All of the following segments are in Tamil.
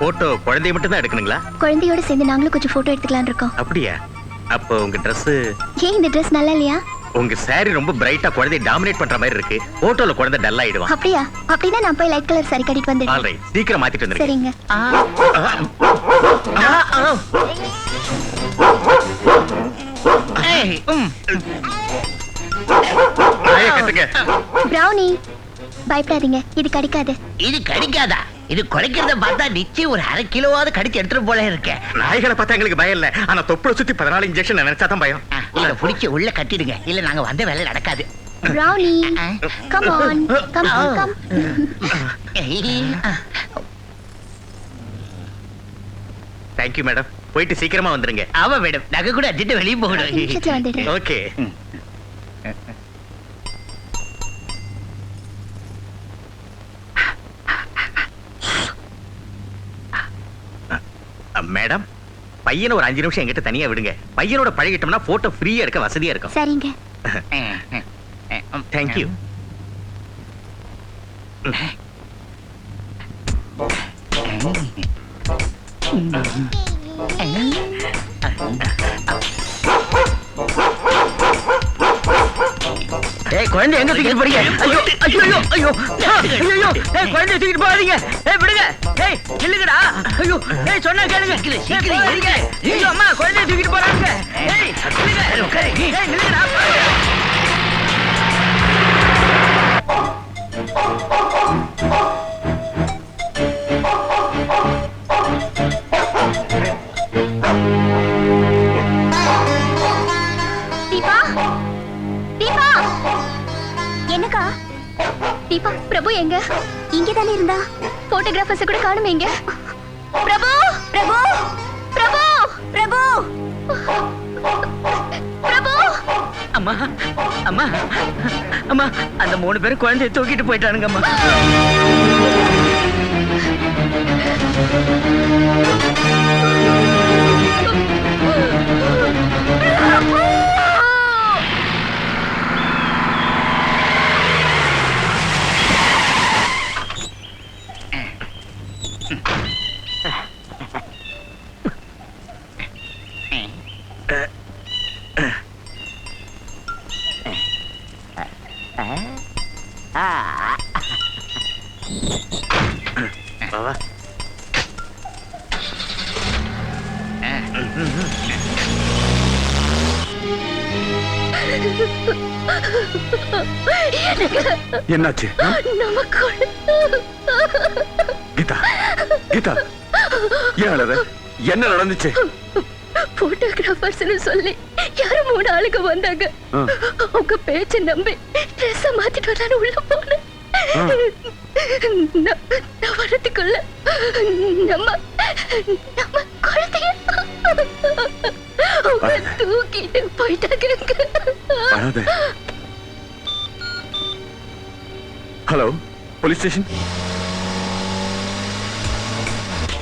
போட்டோ குழந்தைய மட்டும் தான் எடுக்கணுங்களா? குழந்தையோட சேர்ந்து நாங்களும் கொஞ்சம் போட்டோ எடுத்துக்கலாம் இருக்கோம். அப்படியா? அப்போ உங்க Dress ஏன் இந்த Dress நல்லா இல்லையா? உங்க saree ரொம்ப பிரைட்டா குழந்தைய டாமினேட் பண்ற மாதிரி இருக்கு. போட்டோல குழந்தை டல் ஆயிடுவான். அப்படியா? அப்படினா நான் போய் லைட் கலர் saree கட்டிட்டு வந்துடுறேன். ஆல்ரைட், சீக்கிரம் மாத்திட்டு வந்துருங்க. சரிங்க. பிரவுனி, பயப்படாதீங்க, இது கடிக்காது. இது கடிக்காதா? இது குறைக்கிறத பார்த்தா நிச்சயம் ஒரு 1/2 கிலோவாவது கடிச்சு எடுத்துட்டு போல இருக்கேன். நாய்களை பார்த்தா எங்களுக்கு பயம் இல்ல, ஆனா தொப்புளை சுத்தி 14 இன்ஜெக்ஷன் நினைச்சா தான் பயம். இத புடிச்சு உள்ள கட்டிடுங்க, இல்ல நாங்க வந்த வேலை நடக்காது. Brownie, come on, come. Thank you madam. போயிட்டு சீக்கிரமா வந்துருங்க. ஆமா மேடம், நாங்க கூட அடிட்டு வெளிய போகணும். ஓகே. மேடம், பையனை ஒரு 5 நிமிஷம் என்கிட்ட தனியா விடுங்க. பையனோட பழகிட்டோம்னா போட்டோ ஃப்ரீயா எடுக்க வசதியா இருக்கும். சரிங்க. Thank you. ஏய், குழந்தை எங்க தூக்கிட்டு போறீங்க? ஐயோ ஐயோ ஐயோ ஐயோ ஐயோ! ஏய், குழந்தை தூக்கிட்டு போறீங்க. ஏய், விடுங்க. ஏய், நில்லுங்கடா. ஐயோ, ஏய், சொன்னா கேளுங்க. சீக்கிரம் ஏறிங்க. ஐயோ அம்மா, குழந்தை தூக்கிட்டு போறாங்க. ஏய், நில்லுங்க. ஏய், நில்லுங்கடா. தீபா, தீபா, என்னக்கா? தீபா, பிரபு எங்க? இங்கதானே இருந்தா. போட்டோகிராஃபர்ஸ் கூட காணுமே எங்க? பிரபு, பிரபு, பிரபு, பிரபு, பிரபு. அம்மா, அம்மா, அம்மா, அந்த 3 பேரும் குழந்தையை தூக்கிட்டு போயிட்டானுங்க அம்மா. வா. என்னாச்சு? கீதா, கீதா, ஏன் அழற? என்ன நடந்துச்சு? போட்டோகிராஃபர்ஸ் சொல்லி யாரும் 3 ஆளுங்க வந்தாங்க. அவங்க பேச்ச நம்பி ட்ரெஸ் மாத்திட்டு வரலான்னு உள்ள போனேன். நான் வரதுக்குள்ள நம்ம குழந்தைய தூக்கிட்டு போயிட்டாங்க. Hello, police station.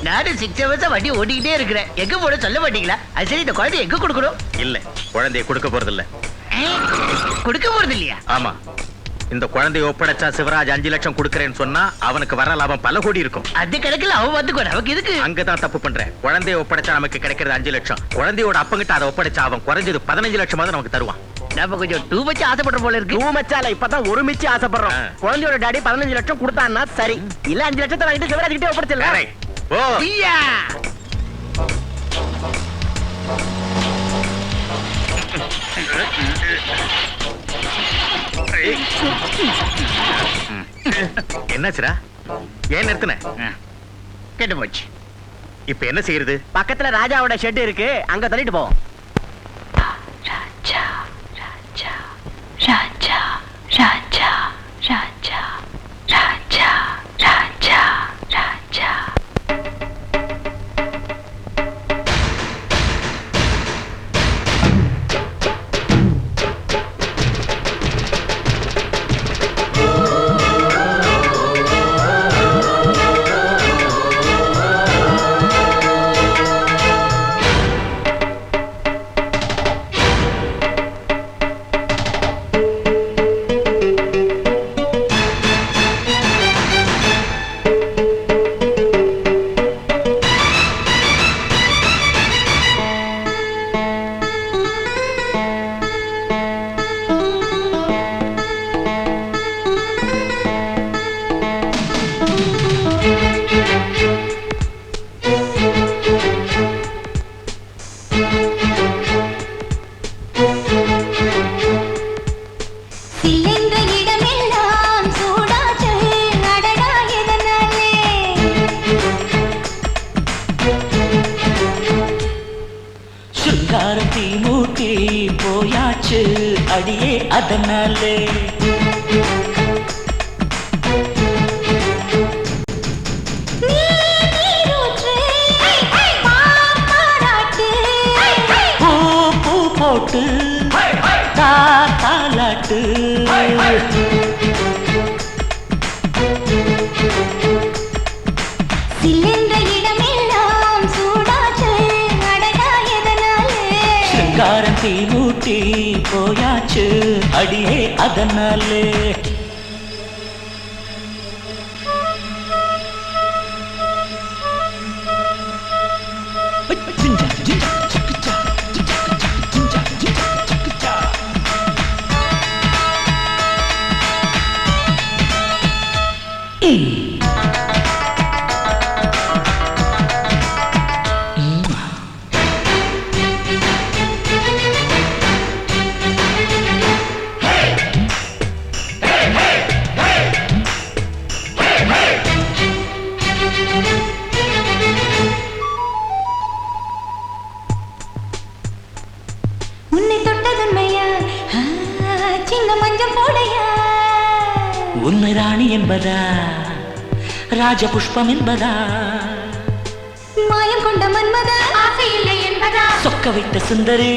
நானும் 6 ஹவர்ஸா வண்டி ஓட்டிக்கிட்டே இருக்கிறேன். எங்க போட சொல்ல மாட்டீங்களா? அது சரி, இந்த குழந்தை எங்க கொடுக்கணும்? இல்ல, குழந்தைய கொடுக்க போறது இல்ல. கொடுக்க போறது இல்லையா? ஆமா, இந்த குழந்தைய ஒப்படைச்சா சிவராஜ் 5 லட்சம் கொடுக்கறேன்னு சொன்னா அவனுக்கு வர லாபம் பல கோடி இருக்கும். அது கணக்குல அவன் வந்துக்கோ, நமக்கு எதுக்கு? அங்கதான் தப்பு பண்றேன். குழந்தைய ஒப்படைச்சா நமக்கு கிடைக்கிறது 5 லட்சம். குழந்தையோட அப்பங்கிட்ட அதை ஒப்படைச்சா அவன் குறைஞ்சது 15 லட்சமாவது நமக்கு தருவான். நம்ம கொஞ்சம் டூ மச் ஆசைப்படுற போல இருக்கு. 2 மச்சால இப்பதான் 1 மிச்சி ஆசைப்படுறோம். குழந்தையோட டாடி 15 லட்சம் கொடுத்தான்னா சரி, இல்ல 5 லட்சத்தை வாங்கிட்டு சிவராஜ் கிட்டே ஒப்படைச்சிடலாம். ஓ ஐயா, என்னாச்சுடா? ஏன் நிறுத்தின? கெட்டு போச்சு. இப்ப என்ன செய்யறது? பக்கத்துல ராஜாவோட ஷெட் இருக்கு, அங்க தள்ளிட்டு போவோம். ராஜா, ராஜா, ராஜா, ராஜா, ராஜா, ராஜா, ராஜா, ராஜா. அடியே அதனாலே பூ பூ போட்டு தாலாட்டு சில்லென்ற இடமெல்லாம் சூடாச்சு அடடா எதனாலே சிங்காரம் தீ மூட்டி போயாச்சு அடியே அதனாலே உன்னை தொட்டதுண்மையா சின்ன மஞ்சள் போடையா உண்மை ராணி என்பதா ராஜபுஷ்பம் என்பதா மாயம் கொண்ட மன்மத ஆசை இல்லை என்பதா சொக்க வைத்த சுந்தரி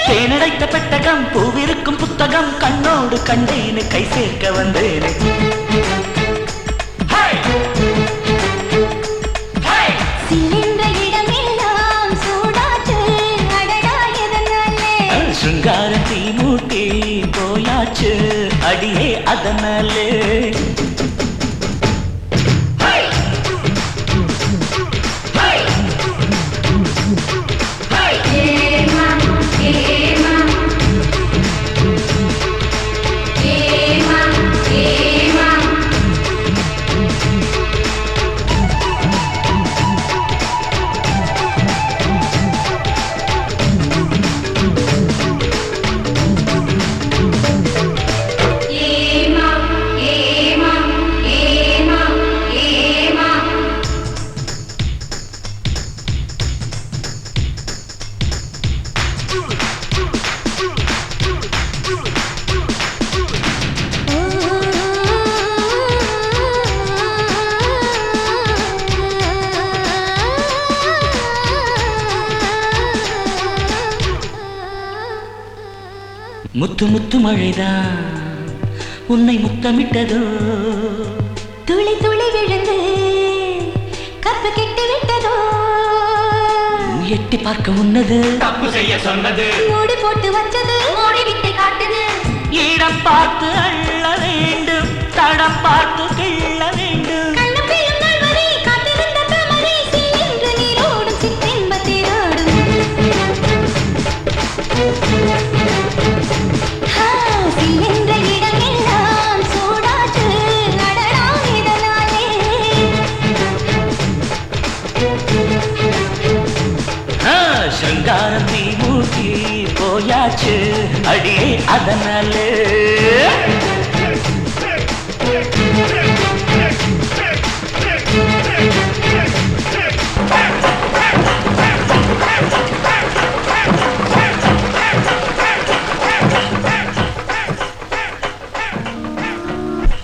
தேனடைத்த பெட்டகம் பூவிருக்கும் புத்தகம் கண்ணோடு கண்டேனு கை சேர்க்க வந்தேனே சில்லென்ற இடமெல்லாம் சூடாச்சு அடடா எதனாலே சிங்காரம் தீ மூட்டி போயாச்சு அடியே அதனாலே முத்து முத்து மழைதான் உன்னை முத்தமிட்டதோ துளி துளி விழுந்து கப்பு கெட்டு விட்டதோ எட்டி பார்க்க உன்னது தப்பு செய்ய சொன்னது மூடி போட்டு வச்சது மூடி விட்டு காட்டுது இடம் பார்த்து அள்ள வேண்டும் தடம் பார்த்து கிள்ள வேண்டும் கண்ணு பிள்ளைங்கள் வரை காத்திருந்த தாமரை சில்லென்று நீரோடும் சிற்றின்பத்திரோடும் சில்லென்ற இடமெல்லாம் சூடாச்சு அடடா இதனாலே சிங்காரம் தீ மூட்டி போயாச்சு அடியே அதனாலே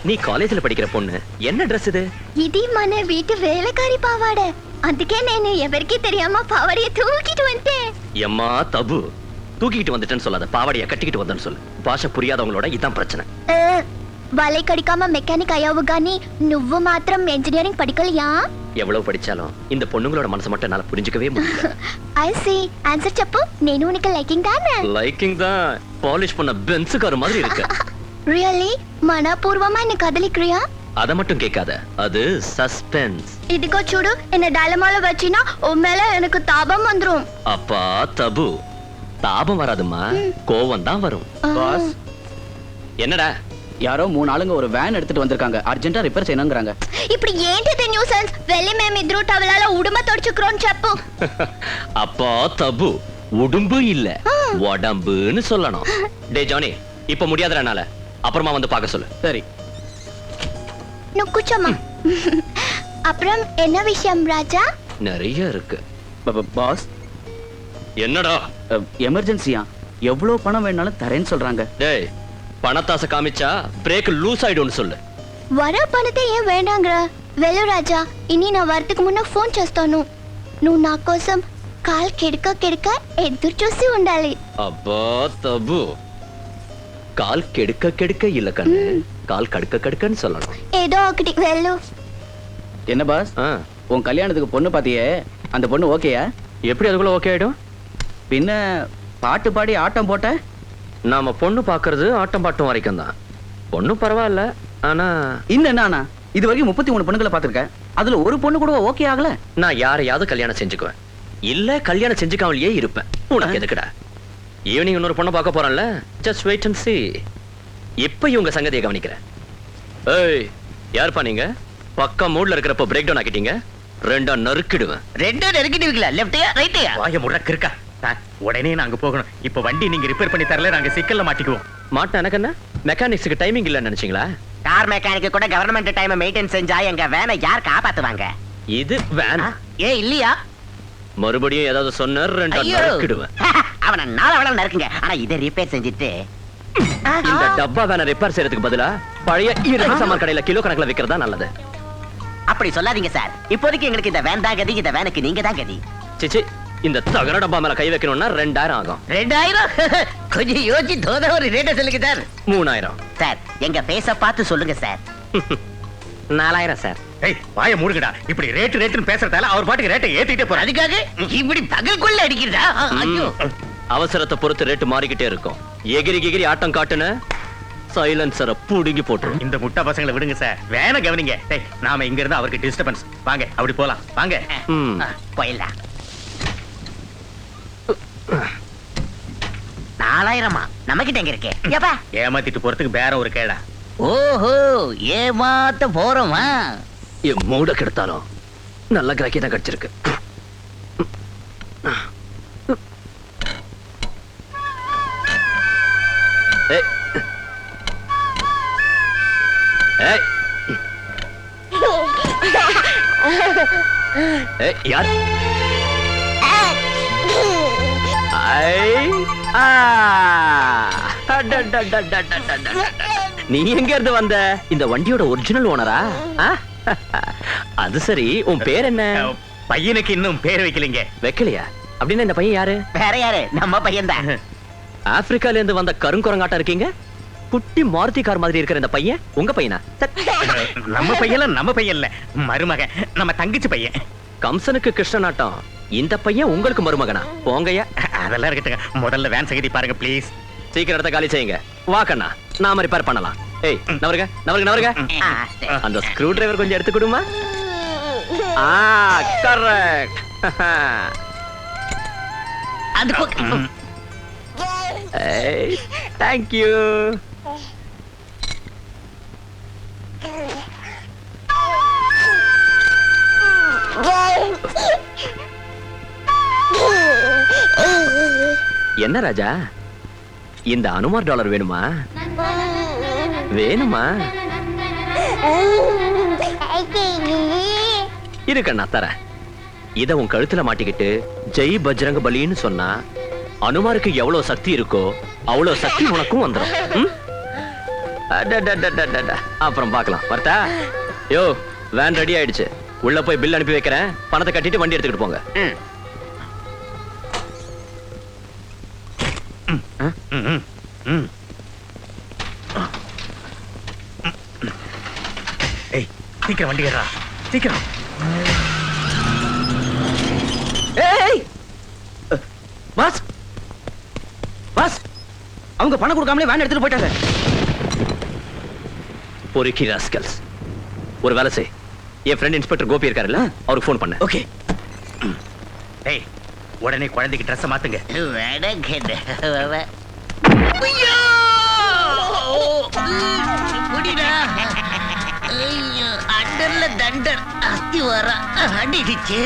நீ காலேஜ்ல படிக்கிற பொண்ணு என்ன ட்ரெஸ் இது ఇది మన వీటి వేలకారి పావాడ అందుకే నేను ఎవరికి తెలియమా పావడియ తూకిட்டு வந்துட்டேன் எம்மா தபு தூக்கிட்டு வந்துட்டேன்னு சொல்லாத பாவாடைய கட்டிக்கிட்டு வந்தேன்னு சொல்லு பாஷை புரியாதவங்களோட இதான் பிரச்சனை வலை கடிக்காம மெக்கானிக் அయ్యావు గాని నువ్వు మాత్రం ఇంజనీరింగ్ படிக்கலையா எவ்வளவு படிச்சாலும் இந்த பொண்ணுங்களோட மனசு மட்டும் என்னால புரிஞ்சுக்கவே முடியல ஐ see ஆன்சர் చెప్పు నేను உனக்கு லைக்கிங் தானே லைக்கிங் தான் பாலிஷ் பண்ண பென்ஸ் கார் மாதிரி இருக்கு ரியலி மனப்பூர்வமா என்ன காதலிக்கிறியா அத மட்டும் கேட்காத அது சஸ்பென்ஸ் ఇదిగో చూడు என்ன డైలమాలో வச்சினா உன் மேல எனக்கு தாபம் வந்துரும் அப்பா தபு தாபம் வராதுமா கோவம் தான் வரும் பாஸ் என்னடா யாரோ 3 ஆளுங்க ஒரு வேன் எடுத்துட்டு வந்திருக்காங்க அர்ஜென்ட்டா ரிப்பேர் செய்யணும்ங்கறாங்க ఇప్పుడు ఏంటిది న్యూసెన్స్ వెళ్ళి మేమిద్దరు టవలాల ఉడుమ తొడుచుకురోని చెప్పు அப்பா தபு உடும்பு இல்ல உடம்புன்னு சொல்லணும் டே ஜானி இப்ப முடியாதறனால அப்புறமா வந்து பார்க்க சொல்லு சரி నువ్వు కూర్చోమ్మా அப்புறம் என்ன விஷயம் ராஜா நிறைய இருக்கு பாஸ் என்னடா எமர்ஜென்சியா எவ்வளவு பணம் வேணாலும் தரேன்னு சொல்றாங்க. டேய் பணத்தாசை காமிச்சா பிரேக் லூஸ் ஆயிடும்னு சொல்லு. వర పనితే ఏం వేండాంగ్రా వెళ్ళు రాజా ఇన్ని నా వర్తకు మున్న ఫోన్ చేస్తాను నువ్వు నా కోసం కాల్ కిడక ఎదురు చూసి ఉండాలి. అబ్బా తబు కాల్ కెడక இல்ல கண்ணு கால் கடுக்கன்னு சொல்லணும். ఏదో ఒకటి వెళ్ళు. என்ன பாஸ் ஆ, உன் கல்யாணத்துக்கு பொண்ணு பாத்தியே, அந்த பொண்ணு ஓகேயா? எப்படி அதுக்குள்ள ஓகே ஆயிடும்? பின்ன பாட்டு பாடி ஆட்டம் போட்ட? நாம பொண்ணு பாக்குறது ஆட்டம் பாட்டம் வரைக்கும் தான். பொண்ணு பரவாயில்ல, ஆனா இன்னும் என்ன, இது வரைக்கும் 33 பொண்ணுங்களை பாத்திருக்கேன், அதுல ஒரு பொண்ணு கூட ஓகே ஆகல. நான் யாரையாவது கல்யாணம் செஞ்சுக்குவேன், இல்ல கல்யாணம் செஞ்சுக்காமலேயே இருப்பேன். உனக்கு எதுக்குடா? ஈவினிங் இன்னொரு பொண்ணை பார்க்க போறேன்ல, ஜஸ்ட் வெயிட் அண்ட் see. இப்ப இவங்க சங்கதியை கவனிக்கிறேன். ஏய் யாருப்பா நீங்க? பக்கா மூட்ல இருக்கிறப்ப பிரேக் டவுன் ஆக்கிட்டீங்க. ரெண்டா நறுக்கிடுவேன். ரெண்டும் நெருக்கிடுவீங்களா? லெஃப்ட்யா ரைட்யா? வாய முடக்கு இருக்கா? உடனே நாங்க போகணும். இப்ப வண்டி நீங்க ரிப்பேர் பண்ணி தரல, நாங்க சிக்கல்ல மாட்டிக்குவோம். மாட்டேன் எனக்கு என்ன? மெக்கானிக்ஸுக்கு டைமிங் இல்லன்னு நினைச்சீங்களா? கார் மெக்கானிக் கூட கவர்மெண்ட் டைம் மெயின்டைன் செஞ்சா எங்க வேனை யார் காப்பாத்துவாங்க? இது வேன். ஏ இல்லையா? மறுபடியும் ஏதாவது சொன்ன ரெண்டா ஐயோ. நறுக்கிடுவேன். அவன நாளவள நறுக்குங்க. ஆனா இதை ரிப்பேர் செஞ்சுட்டு இந்த டப்பா வேனை ரிப்பேர் செய்யறதுக்கு பதிலா பழைய இரும்பு சாமான் கடையில கிலோ கணக்குல விக்கிறதா நல்லது. அப்படி சொல்லாதீங்க சார். இப்போதைக்கு எங்களுக்கு இந்த வேன் தான் கதி, இந்த வேனுக்கு நீங்க தான் கதி. சிச்சி, இந்த தகர டப்பா மேல கை வைக்கணும்னா 2000 ஆகும். 2000? கொஞ்சம் யோசிச்சு தோத ஒரு ரேட்ட சொல்லுங்க சார். 3000 சார் எங்க பேச பார்த்து சொல்லுங்க சார். 4000 சார். ஏய் வாய மூடுங்கடா. இப்படி ரேட்டுன்னு பேசுறதால அவர் பாட்டுக்கு ரேட்டை ஏத்திட்டே போறாரு. அதுக்காக இப்படி பகல்குள்ள அடிக்கிறதா? ஐயோ. அவசரத்தை பொறுத்து ரேட்டு மாறிக்கிட்டே இருக்கும். எகிரி ஆட்டம் காட்டுன சைலன்சரை புடுங்கி போட்டுரும். இந்த முட்டை பசங்களை விடுங்க சார், வேணா கவனிங்க. டேய் நாம இங்க இருந்து அவருக்கு டிஸ்டர்பன்ஸ். வாங்க அப்படி போலாம் வாங்க. ம். போயிடலாம். 4000 நம்ம கிட்ட எங்க இருக்கு? ஏப்பா ஏமாத்திட்டு போறதுக்கு வேற ஒரு கேடா. ஓஹோ ஏமாத்த போறோமா? என் மூட கெடுத்தாலும் நல்ல கிராக்கி தான் கிடைச்சிருக்கு. ஏய். ஏய். ஏய், யார்? ஐ, ஆ. அடடடடடடடடட. நீ எங்க இருந்து வந்த? இந்த வண்டியோட ஒரிஜினல் ஓனரா? அது சரி, உன் பேர் என்ன? பையனுக்கு இன்னும் பேர் வைக்கலீங்க. வைக்கலையா? அப்படின்னா இந்த பையன் யாரு? வேற யாரு? நம்ம பையன் தான். ஆப்பிரிக்கால இருந்து வந்த கருங்குரங்காட்டா இருக்கீங்க. குட்டி மாருதி கார் மாதிரி இருக்கிற இந்த பையன் உங்க பையனா? நம்ம பையன் இல்ல, மருமக, நம்ம தங்கச்சி பையன். கம்சனுக்கு கிருஷ்ணனாட்டம் இந்த பையன் உங்களுக்கு மருமகனா? போங்கய்யா. அதெல்லாம் இருக்கட்டுங்க, முதல்ல வேன் சகதி பாருங்க ப்ளீஸ். சீக்கிரம் இடத்த காலி செய்யுங்க. வா கண்ணா, நாம ரிப்பேர் பண்ணலாம். ஏய் நவருங்க. அந்த ஸ்க்ரூ டிரைவர் கொஞ்சம் எடுத்து கொடுமா. கரெக்ட். அது போ- ஏய், thank you. என்ன ராஜா, இந்த அனுமார் டாலர் வேணுமா? இருக்கண்ணா தரேன். இத உன் கழுத்துல மாட்டிக்கிட்டு ஜெய் பஜ்ரங்க பலின்னு சொன்னா அனுமாருக்கு எவ்வளவு சக்தி இருக்கோ அவ்வளவு சக்தி உனக்கும் வந்துடும். ம்? அடடடடடட. அப்புறம் பார்க்கலாம். வரட்டா? யோ, வேன் ரெடி ஆயிடுச்சு. உள்ள போய் பில் அனுப்பி வைக்கிறேன். பணத்தை கட்டிட்டு வண்டி எடுத்துக்கிட்டு போங்க. ஏய் சீக்கிரம் வண்டி ஏறா, சீக்கிரம். ஏய் பாஸ், அவங்க பணம் கொடுக்காமலே வேன் எடுத்துட்டு போயிட்டாங்க. பொறுக்கி ராஸ்கல்ஸ். ஒரு வேலை செய், என் ஃப்ரெண்ட் இன்ஸ்பெக்டர் கோபி இருக்காருல்ல, அவருக்கு ஃபோன் பண்ணு. ஓகே. ஏய் உடனே குழந்தைக்கு ட்ரெஸ் மாத்துங்க. வடகட. ஐயோ! புடிடா. ஐயோ, அண்டர்ல தண்டர் அஸ்தி வர அடிடுச்சு.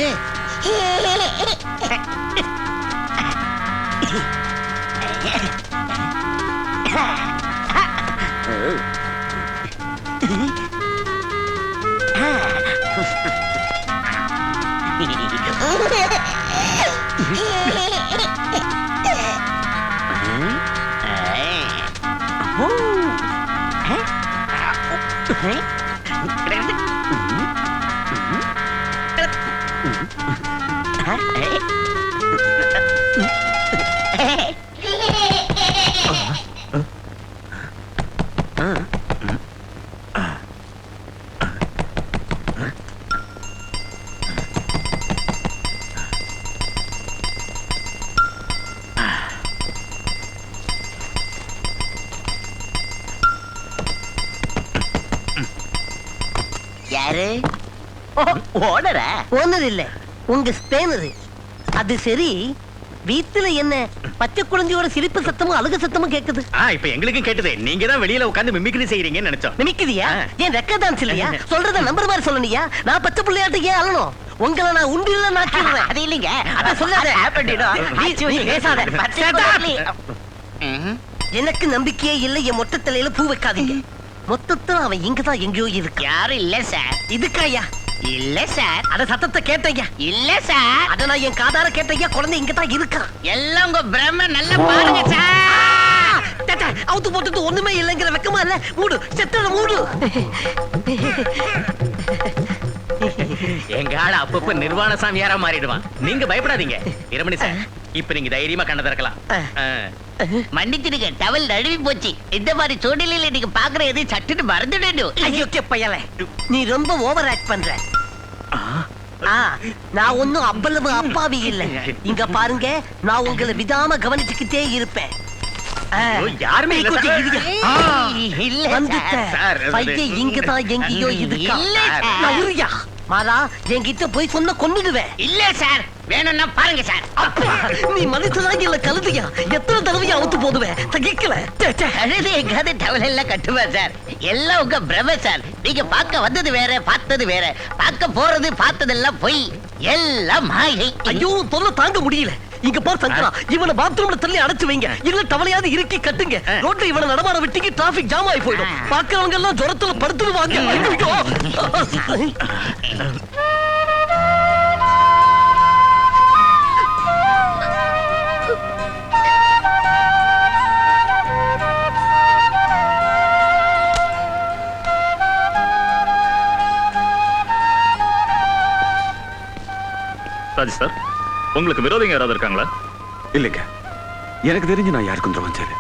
யாரு ஓனரா? ஓனர் இல்ல, உங்க ஸ்பேனர். அது சரி, வீட்டுல என்ன பச்சை குழந்தையோட சிரிப்பு சத்தமும் அழுக சத்தமும் கேக்குது. இப்ப எங்களுக்கும் கேட்டது. நீங்க தான் வெளியில உட்கார்ந்து மிமிக்ரி செய்யறீங்கன்னு நினைச்சோம். நிமிக்குதியா? ஏன் ரெக்க டான்ஸ் இல்லையா? சொல்றத நம்பர் மாதிரி சொல்லணியா? நான் பச்சை பிள்ளையாட்டுக்கு ஏன் அழணும்? உங்களை நான் உண்டில நாக்கிடுறேன். அது இல்லைங்க, அத சொல்லாத. பேசாத. எனக்கு நம்பிக்கையே இல்லை. என் மொட்டை தலையில பூ வைக்காதீங்க. மொத்தத்துல அவன் இங்கதான் எங்கேயோ இருக்கு. யாரும் இல்ல சார். இதுக்காயா? இல்ல சார். அத சத்தத்தை கேட்டீங்க? இல்ல சார். அத நான் என் காதார கேட்டீங்க. குழந்தை இங்கதான் இருக்கான். எல்லாம் உங்க பிரம்ம நல்லா பாருங்க சார். அவுத்து போட்டுட்டு ஒண்ணுமே இல்லைங்கிற வெக்கமா இல்ல? மூடு, செத்தத மூடு. எங்க ஆள அப்பப்ப நிர்வாண சாமியாரா மாறிடுவான். நீங்க பயப்படாதீங்க இரமணி சார். இப்ப நீங்க தைரியமா கண்ண திறக்கலாம். மன்னிச்சிடுங்க, டவல் நழுவி போச்சு. இந்த மாதிரி சூழ்நிலையில நீங்க பாக்குற எது சட்டுன்னு மறந்துடணும். ஐயோ பையல, நீ ரொம்ப ஓவர் ஆக்ட் பண்ற. நான் ஒன்னும் அவ்வளவு அப்பாவி இல்ல. இங்க பாருங்க, நான் உங்களை விடாம கவனிச்சுக்கிட்டே இருப்பேன். யாருமே இல்ல சார். பையன் இங்கதான் எங்கேயோ இருக்கா. மாறா, என்கிட்ட போய் சொன்ன கொன்னுடுவேன். இல்ல சார், வேணும்னா பாருங்க சார். நீ மனுஷனாங்க இல்ல கழுதியா? எத்தனை தடவையா அவுத்து போடுவேன்? தகிக்கல. அழுது எங்காவது டவல் எல்லாம் கட்டுவேன் சார். எல்லாம் உங்க பிரம சார். நீங்க பார்க்க வந்தது வேற, பார்த்தது வேற. பார்க்க போறது பார்த்ததெல்லாம் பொய், எல்லாம் மாயை. ஐயோ, தொல்லை தாங்க முடியல. இங்க பார் சங்கரா, இவனை பாத்ரூம்ல தள்ளி அடைச்சு வைங்க. இல்ல டவலையாவது இறுக்கி கட்டுங்க. ரோட்ல இவனை நடமாட விட்டீங்க, டிராபிக் ஜாம் ஆகி போயிடும். பாக்குறவங்க எல்லாம் ஜுரத்துல படுத்துடுவாங்க. ராஜ் சார், உங்களுக்கு விரோதிங்க யாராவது இருக்காங்களா? இல்லைங்க, எனக்கு தெரிஞ்சு நான் யாருக்கும் துரோகம் செய்யல.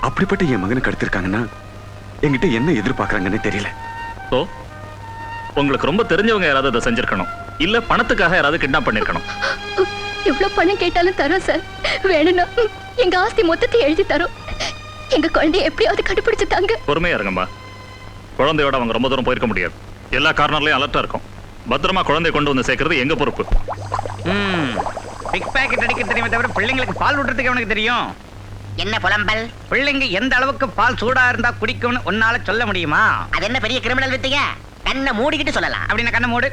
அப்படிப்பட்ட என் மகனை கடத்திருக்காங்கன்னா என்கிட்ட என்ன எதிர்பார்க்கறாங்கன்னு தெரியல. ஓ, உங்களுக்கு ரொம்ப தெரிஞ்சவங்க யாராவது அதை செஞ்சிருக்கணும். இல்ல பணத்துக்காக யாராவது கிட்னாப் பண்ணிருக்கணும். எவ்வளவு பணம் கேட்டாலும் தரோம் சார். வேணும்னா எங்க ஆஸ்தி மொத்தத்தை எழுதி தரோம். எங்க குழந்தைய எப்படியாவது கண்டுபிடிச்சு தாங்க. பொறுமையா இருங்கம்மா. குழந்தையோட அவங்க ரொம்ப தூரம் போயிருக்க முடியாது. எல்லா கார்னர்லயும் அலர்ட்டா இருக்கும். பத்திரமா குழந்தைய கொண்டு வந்து சேர்க்கறது எங்க பொறுப்பு. பிக் பாக்கெட் அடிக்க தெரியுமே தவிர பிள்ளைங்களுக்கு பால் விடுறதுக்கு அவனுக்கு தெரியும். என்ன புலம்பல்? பிள்ளைங்க எந்த அளவுக்கு பால் சூடா இருந்தா குடிக்கும்னு உன்னால சொல்ல முடியுமா? அது என்ன பெரிய கிரிமினல் வித்தீங்க? கண்ணை மூடிக்கிட்டு சொல்லலாம். அப்படின்னா கண்ணை மூடு.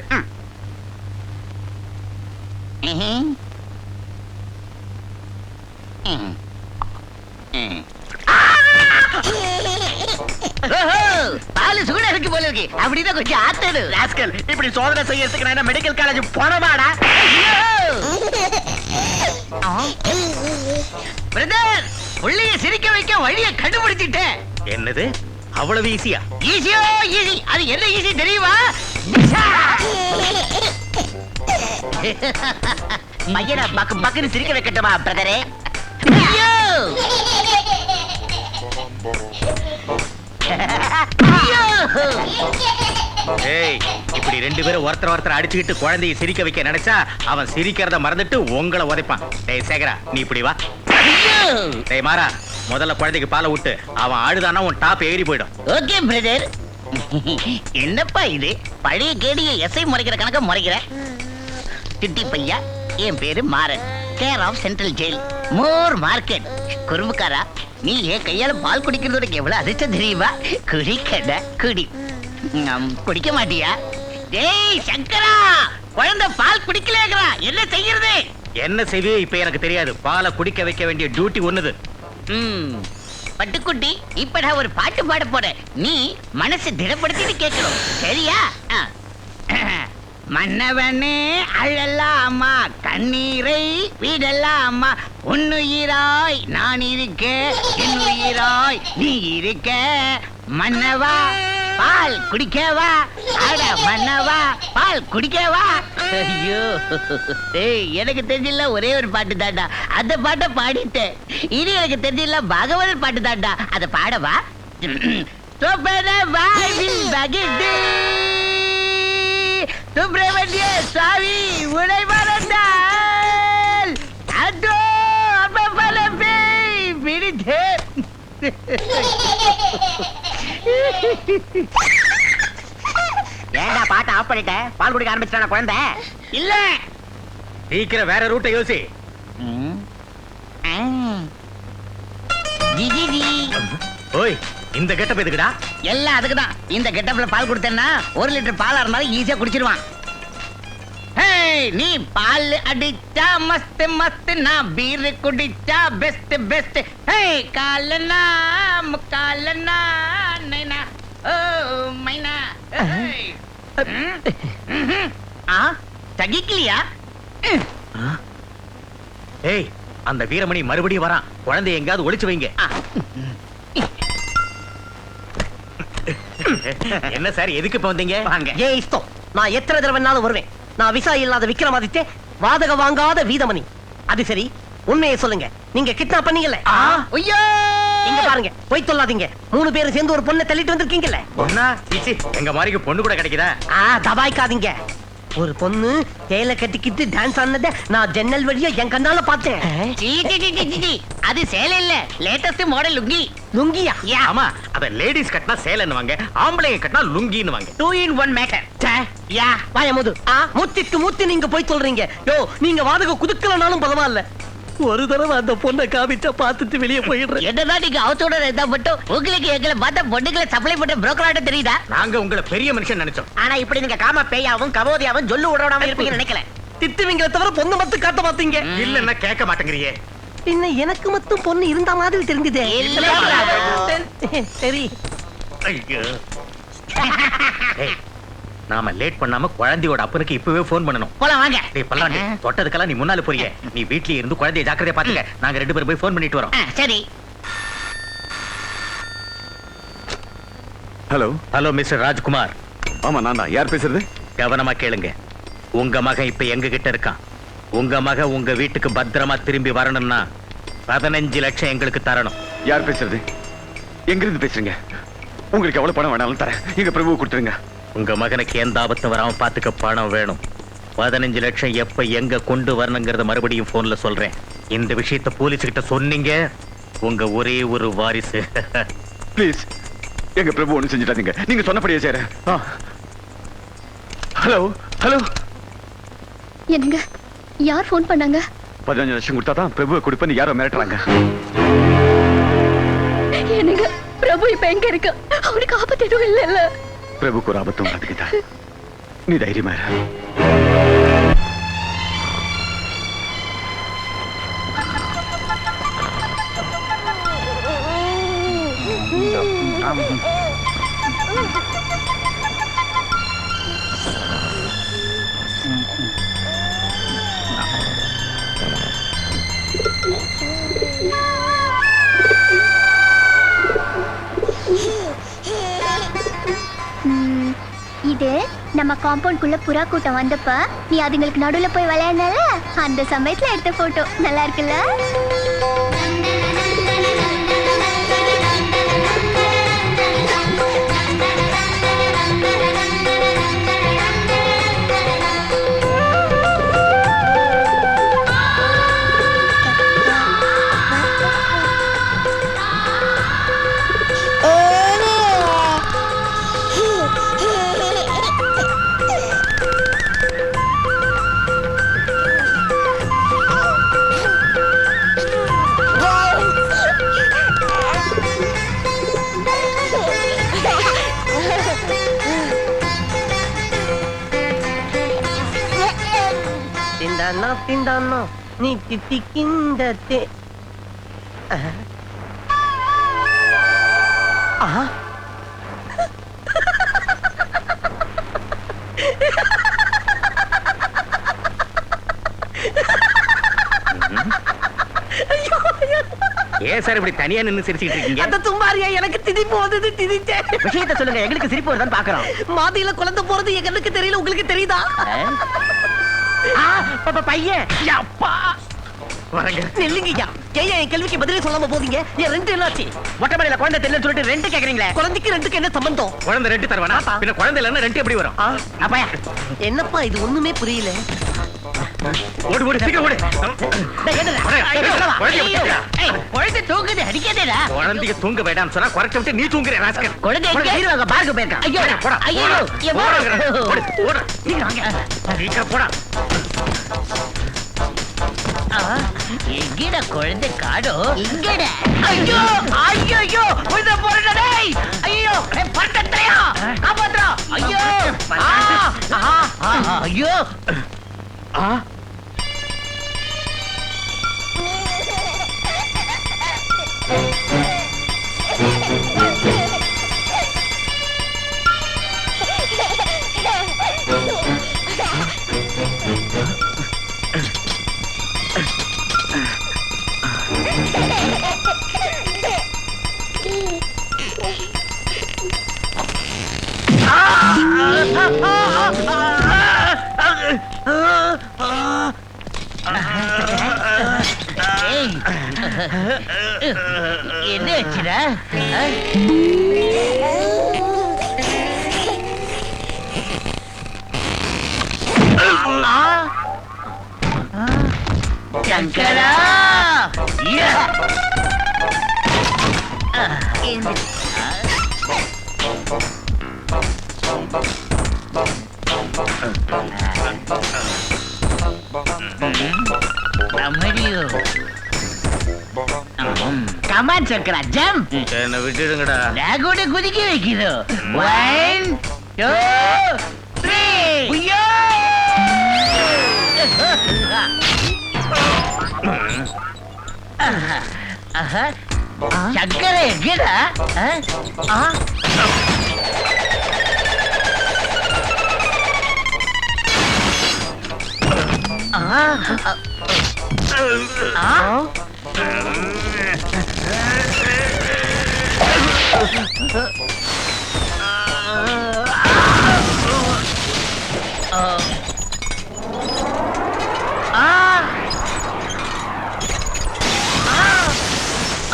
பாலு சூடா இருக்கு போல இருக்கு. அப்படிதான் கொஞ்சம் ஆத்தடு. ராஸ்கல், இப்படி சோதனை செய்யறதுக்கு நான் மெடிக்கல் காலேஜ் போனவாடா? பிரதர், புள்ளைய சிரிக்க வைக்க வழியை கண்டுபிடிச்சிட்டேன். என்னது அவ்வளவு ஈஸியா? ஈஸியோ ஈஸி. அது என்ன ஈஸி தெரியுமா? பையனை பக்கு பக்குன்னு சிரிக்க வைக்கட்டுமா பிரதரே? ஐயோ! ஏய், இப்படி ரெண்டு பேரும் ஒருத்தர் அடிச்சுக்கிட்டு குழந்தையை சிரிக்க வைக்க நினைச்சா அவன் சிரிக்கிறத மறந்துட்டு உங்களை உதைப்பான். டேய் சேகரா, நீ இப்படி வா. டேய் மாறா, முதல்ல குழந்தைக்கு பாலை விட்டு. அவன் ஆடுதானா உன் டாப் ஏறி போயிடும். Okay brother. என்னப்பா இது? பழைய கேடிய எஸ்ஐ முறைக்கிற கணக்க முறைக்கிற. திட்டி பையா, என் பேரு Maran. Care of central jail, Moore Market. குறும்புக்காரா, நீ என் கையால பால் குடிக்கிறது உனக்கு எவ்வளவு அதிர்ஷ்டம் தெரியுமா? குடிக்கட குடி. குடிக்க மாட்டியா? டேய் சங்கரா, குழந்தை பால் குடிக்கலங்கறா. என்ன செய்யறது? என்ன செய்வே இப்ப எனக்கு தெரியாது. பாலை குடிக்க வைக்க வேண்டிய டியூட்டி ஒண்ணுது. பட்டுக்குட்டி, இப்ப நான் ஒரு பாட்டு பாட போறேன். நீ மனசு திடப்படுத்திட்டு கேட்கணும், சரியா? மன்னவனே அழலாமா கண்ணீரை விடலாமா உன்னுயிராய் நான் இருக்க என்னுயிராய் நீ இருக்க மன்னவா பால் குடிக்கவா அட மன்னவா பால் குடிக்கவா ஐயோ ஏய் எனக்கு தெரியல ஒரே ஒரு பாட்டு தாண்டா அந்த பாட்டை பாடிட்டேன் இனி எனக்கு தெரியல பகவத் பாட்டு தாண்டா அதை பாடவா வாழ்வில் பகிர்ந்து சுப்பிரமணிய சாமி உடை மறந்தால் அதோ அப்பலப்பை பிடித்து ஏண்டா பாட்ட ஆஃப் பண்ணிட்ட? பால் குடிக்க ஆரம்பிச்சிட்டான குழந்தை? இல்ல சீக்கிரம் வேற ரூட்டை யோசி. ஓய் இந்த கெட்டப் எதுக்குடா? எல்லாம் அதுக்குதான். இந்த கெட்டப்ல பால் கொடுத்தேன்னா 1 லிட்டர் பாலா இருந்தாலும் ஈஸியா குடிச்சிருவான். நீ பால் அடிச்சா மஸ்த் மஸ்த், நான் பீர் குடிச்சா பெஸ்ட் பெஸ்ட். காலனா முக்காலனா நைனா ஓ மைனா. தகிக்கலையா? ஏய் அந்த வீரமணி மறுபடியும் வரான். குழந்தைய எங்கயாவது ஒளிச்சு வைங்க. என்ன சார் எதுக்கு இப்ப வந்தீங்க? ஏ இஷ்டம், நான் எத்தனை தடவை வேணாலும் வருவேன். நான் விசா இல்லாத விக்ரமாதித்ய, வாதக வாங்காத வீதமணி. அது சரி, உண்மையை சொல்லுங்க, நீங்க கிட்னாப் பண்ணீங்கல்ல? ஐயோ இங்க பாருங்க, போய் சொல்லாதீங்க. 3 பேரும் சேர்ந்து ஒரு பொண்ணை தள்ளிட்டு வந்திருக்கீங்கல்ல? பொண்ணா? எங்க மாதிரிக்கு பொண்ணு கூட கிடைக்குதா? தபாய்க்காதீங்க. ஒரு பொண்ணு தேயில கட்டிக்கிட்டு டான்ஸ் ஆனத நான் ஜன்னல் வழியா என் கண்ணால பார்த்தேன். அது சேலை இல்ல, லேட்டஸ்ட் மாடல் லுங்கி. லுங்கியா? ஆமா, அத லேடிஸ் கட்டினா சேலைன்னுவாங்க, ஆம்பளைங்க கட்டினா லுங்கின்னுவாங்க. 2 in 1 மேட்டர். யா வாயமுது. மூத்திக்கு மூத்தி நீங்க போய் சொல்றீங்க. யோ நீங்க வாதக குதுக்கலனாலும் பரவாயில்ல, ஒரு தடவை அந்த பொண்ணை காமிச்சா பார்த்துட்டு வெளியே போயிடுறேன். என்னதான் நீங்க அவத்தோட இருந்தா மட்டும் உங்களுக்கு எங்களை பார்த்தா பொண்ணுகளை சப்ளை பண்ற புரோக்கராட்ட தெரியுதா? நாங்க உங்களை பெரிய மனுஷன் நினைச்சோம். ஆனா இப்படி நீங்க காம பேயாவும் கபோதியாவும் சொல்லு விடாம இருப்பீங்கன்னு நினைக்கல. திட்டுவீங்களே தவிர பொண்ணு மட்டும் காட்ட மாட்டீங்க. இல்லன்னா கேட்க மாட்டேங்கிறியே. பின்ன எனக்கு மட்டும் பொண்ணு இருந்த மாதிரி தெரிஞ்சதே. சரி ஐயோ நாம லேட் பண்ணாம குழந்தையோட அப்பனுக்கு இப்பவே போன் பண்ணணும். போலாம் வாங்க. டேய் பல்லாண்டி, தொட்டதுக்கெல்லாம் நீ முன்னால போறியே. நீ வீட்லயே இருந்து குழந்தைய ஜாக்கிரதையா பாத்துக்க. நாங்க 2 பேரும் போய் போன் பண்ணிட்டு வரோம். சரி. Hello hello mister Rajkumar. ஆமா நான் தான். யார் பேசுறது? கவனமா கேளுங்க. உங்க மகன் இப்ப எங்க கிட்ட இருக்கான். உங்க மகன் உங்க வீட்டுக்கு பத்திரமா திரும்பி வரணும்னா 15 லட்சம் எங்களுக்கு தரணும். யார் பேசுறது? எங்க இருந்து பேசுறீங்க? உங்களுக்கு எவ்வளவு பணம் வேணாலும் தரேன். எங்க பிரபுவை கொடுத்துருங்க. உங்க மகனுக்கு எந்த ஆபத்தும் வராம பாத்துக்க பணம் வேணும். 15 லட்சம் எப்ப எங்க கொண்டு வரணுங்கிறத மறுபடியும் போன்ல சொல்றேன். இந்த விஷயத்த போலீஸ் கிட்ட சொன்னீங்க, உங்க ஒரே ஒரு வாரிசு. ப்ளீஸ் எங்க பிரபு ஒண்ணு செஞ்சிடாதீங்க. நீங்க சொன்னபடியே செய்றேன். ஹலோ ஹலோ, என்னங்க யார் ஃபோன் பண்ணாங்க? 15 லட்சம் கொடுத்தா தான் பிரபுவை கொடுப்பேன்னு யாரோ மிரட்டுறாங்க. என்னங்க பிரபு இப்ப எங்க இருக்கு? அவனுக்கு ஆபத்து எதுவும் இல்ல? பிரபுக்கு ஒரு ஆபத்தும் வராதுக்கிட்ட. நீ தைரியமா இரு. இது நம்ம காம்பவுண்ட் குள்ள புறா கூட்டம் வந்தப்ப நீ அதுங்களுக்கு நடுவுல போய் விளையாடல, அந்த சமயத்துல எடுத்த போட்டோ நல்லா இருக்குல்ல? திண்டானோ நீ தித்திக்கிந்த தே. ஏன் சார் இப்படி தனியா நின்னு சிரிச்சுக்கிட்டு இருக்கீங்க? அந்த தும்பாரியா எனக்கு திதிப்பு வந்தது திதிச்சேன். விஷயத்தை சொல்லுங்க, எங்களுக்கு சிரிப்பு வருதான்னு பாக்குறோம். மாதியில குழந்தை போறது என் கண்ணுக்கு தெரியல, உங்களுக்கு தெரியுதா? பையன் அப்பா வரங்க. நெல்லுங்கய்யா, ஏன் என் கேள்விக்கு பதிலே சொல்லாம போதீங்க? என் ரெண்டு என்னாச்சு? மொட்டை மாடியில குழந்தை தெரியலன்னு சொல்லிட்டு ரெண்டு கேக்குறீங்களே. குழந்தைக்கு ரெண்டுக்கு என்ன சம்பந்தம்? குழந்தை ரெண்டு தருவானா? பின்ன குழந்தை இல்லன்னா ரெண்டு எப்படி வரும்? அப்பயா என்னப்பா இது ஒண்ணுமே புரியல. ஓடு ஓடு சீக்கிரம் ஓடு. குழந்தை தூங்குது, அடிக்காதேடா. குழந்தைக்கு தூங்க வேண்டாம்னு சொன்னா குறைச்சு விட்டு நீ தூங்குற ராஸ்கல். குழந்தை எங்க பார்க்க போயிருக்கான். ஐயோ போடா, ஐயோ ஓடு, ஓடு. சீக்கிரம் போடா. எங்கட குழந்தை காடோ இங்கட. ஐயோ ஐயோ ஐயோ உள்ள போறடா டேய். ஐயோ பட்டத்தையா காப்பாத்துறா. ஐயோ ஐயோ என்ன ஆச்சுடா? சங்கரா கமான் சங்கரா ஜம். என்ன விட்டுடுங்கடா. நான் கூட குதிக்க வைக்கிறோம். 1 2 3 ஐயோ சங்கர எங்கடா?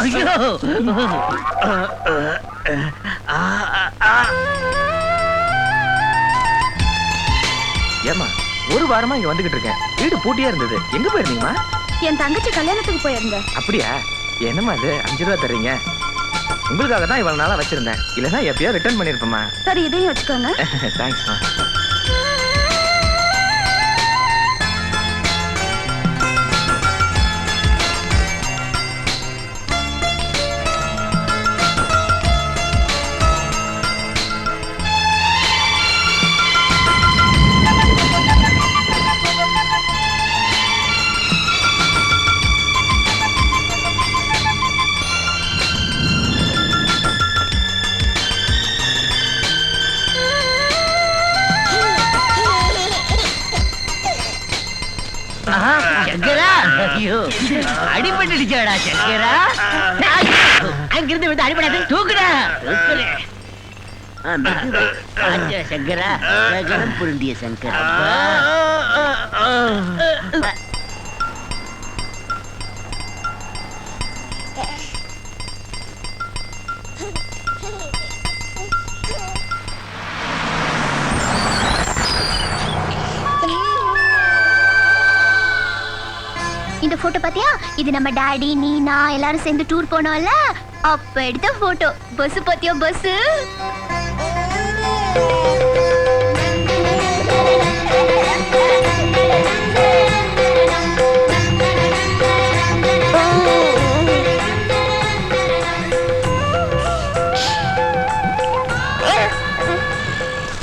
ஐயோ ஏமா ஒரு வாரமா இங்க வந்துகிட்டு இருக்கேன். வீடு பூட்டியா இருந்தது. எங்க போயிருந்தீங்கம்மா? என் தங்கச்சி கல்யாணத்துக்கு போயிருந்தேன். அப்படியா? என்னம்மா இது 5 ரூபா தர்றீங்க? உங்களுக்காக தான் இவ்வளவு நாளா வச்சிருந்தேன். இல்லன்னா எப்பயோ ரிட்டர்ன் பண்ணிருப்பேம்மா. சரி, இதையும் வச்சுக்கோங்க. தேங்க்ஸ்மா. சங்கரா ஐயோ அடிபட்டுடுச்சாடா சங்கரா. அங்கிருந்து வந்து அடிபடாது தூக்குடா. சங்கரா கனம் புருண்டிய சங்கரா. இந்த போட்டோ பாத்தியா? இது நம்ம டாடி, நீ, நான் எல்லாரும் சேர்ந்து டூர் போனோம்ல, அப்ப எடுத்த போட்டோ. பஸ் பாத்தியா? பஸ்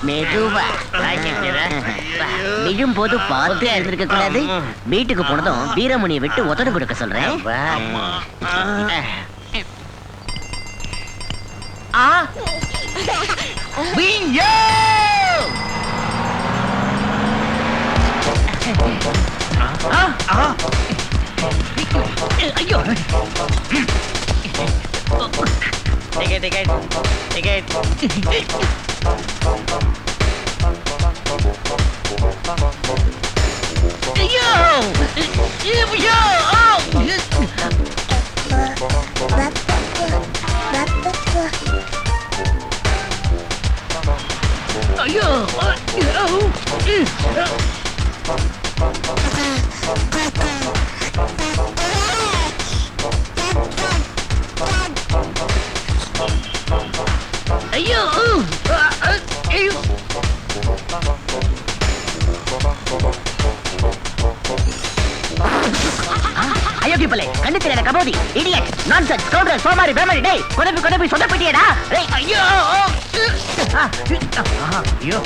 மெதுவா விழும் போது பார்த்து இருந்திருக்க கூடாது. வீட்டுக்கு போனதும் வீரமணியை விட்டு உதடு கொடுக்க சொல்றேன். ஐயோ டிக்கெட் டிக்கெட் டிக்கெட் ஐயோ ஐயோ ஐயோ ஐயோ ஐயோ அயோத்தி பலே கண்ணு தெரியல கபோதி இடியட் நான்சென்ஸ் ஸ்கவுண்டர் சோமாரி பேமாரி டேய் கொண்டு போய் சொதப்பிட்டியேடா டேய் ஐயோ ஐயோ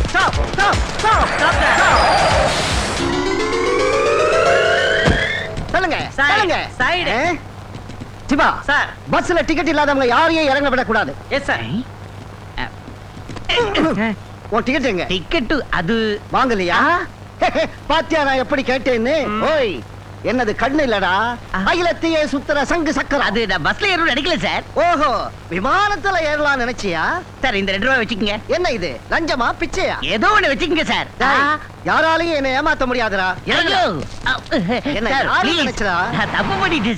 ஸ்டாப் ஸ்டாப் ஸ்டாப் ஸ்டாப் சொல்லுங்க சொல்லுங்க சைடு சிவா சார் பஸ்ல டிக்கெட் இல்லாதவங்க யாரையும் இறங்க விடக்கூடாது எஸ் சார் உன் டிக்கெட் எங்க டிக்கெட் அது வாங்கலையா பாத்தியா நான் எப்படி கேட்டேன்னு ஓய் என்னது கண்ணு இல்லடா அகிலத்தையே சுத்துற சங்கு சக்கரம் அது நான் பஸ்ல ஏறணும் நினைக்கல சார் ஓஹோ விமானத்துல ஏறலாம் நினைச்சியா சார் இந்த 2 ரூபாய் வச்சுக்கங்க என்ன இது லஞ்சமா பிச்சையா ஏதோ ஒண்ணு வச்சுக்கங்க சார் யாராலையும் என்ன ஏமாத்த முடியாதுடா என்ன யாரும் நினைச்சா தப்பு பண்ணிட்டு